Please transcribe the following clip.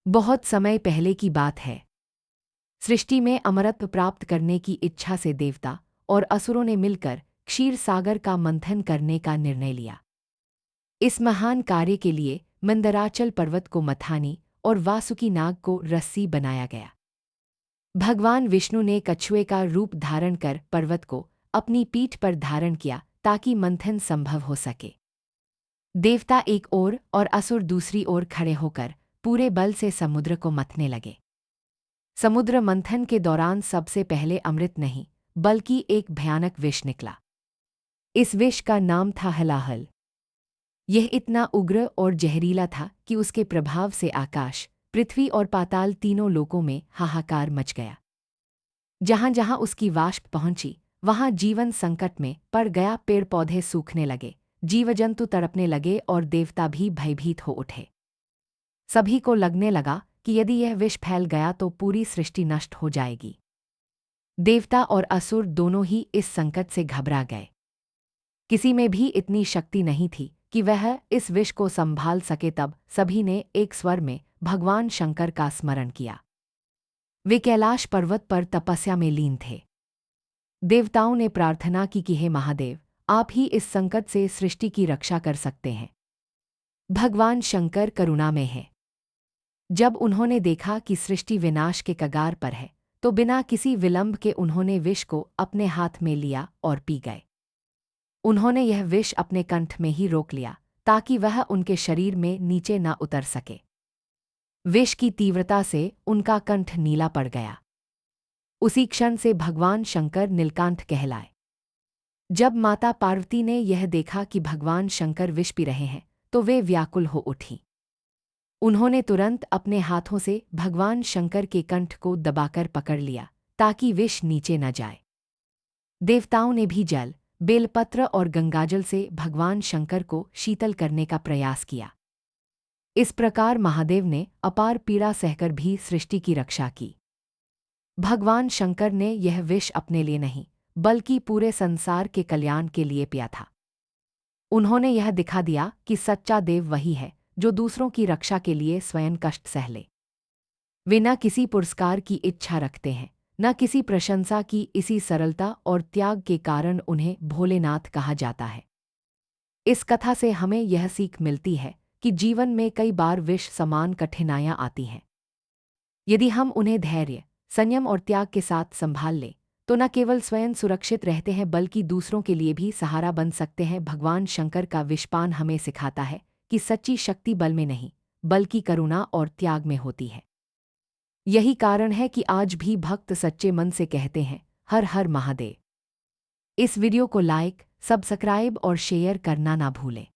बहुत समय पहले की बात है। सृष्टि में अमरत्व प्राप्त करने की इच्छा से देवता और असुरों ने मिलकर क्षीर सागर का मंथन करने का निर्णय लिया। इस महान कार्य के लिए मंदराचल पर्वत को मथानी और वासुकी नाग को रस्सी बनाया गया। भगवान विष्णु ने कछुए का रूप धारण कर पर्वत को अपनी पीठ पर धारण किया ताकि मंथन संभव हो सके। देवता एक ओर और असुर दूसरी ओर खड़े होकर पूरे बल से समुद्र को मथने लगे। समुद्र मंथन के दौरान सबसे पहले अमृत नहीं बल्कि एक भयानक विष निकला। इस विष का नाम था हलाहल। यह इतना उग्र और जहरीला था कि उसके प्रभाव से आकाश, पृथ्वी और पाताल तीनों लोकों में हाहाकार मच गया। जहां जहां उसकी वाष्प पहुंची वहां जीवन संकट में पड़ गया। पेड़ पौधे सूखने लगे, जीव जंतु तड़पने लगे और देवता भी भयभीत हो उठे। सभी को लगने लगा कि यदि यह विष फैल गया तो पूरी सृष्टि नष्ट हो जाएगी। देवता और असुर दोनों ही इस संकट से घबरा गए। किसी में भी इतनी शक्ति नहीं थी कि वह इस विष को संभाल सके। तब सभी ने एक स्वर में भगवान शंकर का स्मरण किया। वे कैलाश पर्वत पर तपस्या में लीन थे। देवताओं ने प्रार्थना की कि हे महादेव, आप ही इस संकट से सृष्टि की रक्षा कर सकते हैं। भगवान शंकर करुणामय हैं। जब उन्होंने देखा कि सृष्टि विनाश के कगार पर है तो बिना किसी विलंब के उन्होंने विष को अपने हाथ में लिया और पी गए। उन्होंने यह विष अपने कंठ में ही रोक लिया ताकि वह उनके शरीर में नीचे न उतर सके। विष की तीव्रता से उनका कंठ नीला पड़ गया। उसी क्षण से भगवान शंकर नीलकांठ कहलाए। जब माता पार्वती ने यह देखा कि भगवान शंकर विष पी रहे हैं तो वे व्याकुल हो उठी। उन्होंने तुरंत अपने हाथों से भगवान शंकर के कंठ को दबाकर पकड़ लिया ताकि विष नीचे न जाए। देवताओं ने भी जल, बेलपत्र और गंगाजल से भगवान शंकर को शीतल करने का प्रयास किया। इस प्रकार महादेव ने अपार पीड़ा सहकर भी सृष्टि की रक्षा की। भगवान शंकर ने यह विष अपने लिए नहीं बल्कि पूरे संसार के कल्याण के लिए पिया था। उन्होंने यह दिखा दिया कि सच्चा देव वही है जो दूसरों की रक्षा के लिए स्वयं कष्ट सह ले। वे न किसी पुरस्कार की इच्छा रखते हैं, न किसी प्रशंसा की। इसी सरलता और त्याग के कारण उन्हें भोलेनाथ कहा जाता है। इस कथा से हमें यह सीख मिलती है कि जीवन में कई बार विष समान कठिनाइयां आती हैं। यदि हम उन्हें धैर्य, संयम और त्याग के साथ संभाल लें तो न केवल स्वयं सुरक्षित रहते हैं बल्कि दूसरों के लिए भी सहारा बन सकते हैं। भगवान शंकर का विषपान हमें सिखाता है कि सच्ची शक्ति बल में नहीं बल्कि करुणा और त्याग में होती है। यही कारण है कि आज भी भक्त सच्चे मन से कहते हैं, हर हर महादेव। इस वीडियो को लाइक, सब्सक्राइब और शेयर करना ना भूलें।